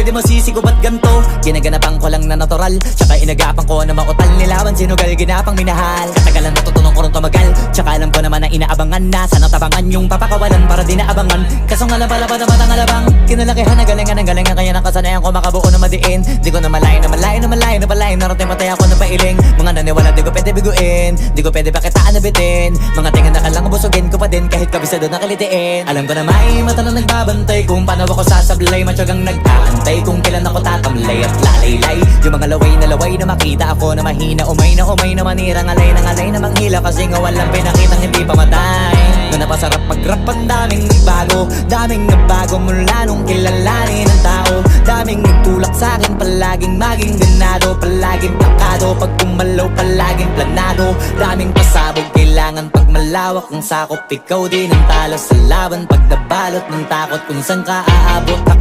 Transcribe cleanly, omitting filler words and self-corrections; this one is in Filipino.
pwede mo sisigo ba't ganto? Ginaganapan ko lang na natural, tsaka inagapan ko na mautal. Nilawan sinugal, ginapang minahal. Katagalan natutunan ko rin tumagal, tsaka alam ko naman na inaabangan na. Sana tabangan yung papakawalan para di naabangan. Kaso nga lang pala pa naman ang alabang. Kinalakihan ang galingan kaya nakasanayan ko makabuo na madiin. Di ko na malayo na malayo na malayo na palayo. Narating patay ako na pailing. Mga naniwala di ko pwede biguin, di ko pwede pakitaan na bitin. Mga tingan na kalang busugin ko pa din kahit kabisado na kalitiin. Alam ko na may mata na nagbabantay kung paano ako sasablay. Matyagang nag-aantay kung kailan ako tatamlay at lalaylay. Yung mga laway na makita ako na mahina. Umay na manira, ngalay na manghila. Kasi nga walang pinakitang hindi pamatay. Na napasarap mag-rap ang daming nagbago mula nung kilalanin ang tao. Daming nagtulak sa'kin, palaging maging ganado. Palaging plakado, pag kumalaw palaging planado. Daming pasabog, kailangan pag malawak ang sakop. Ikaw din ang talo sa laban pag nabalot ng takot kung saan ka aabot.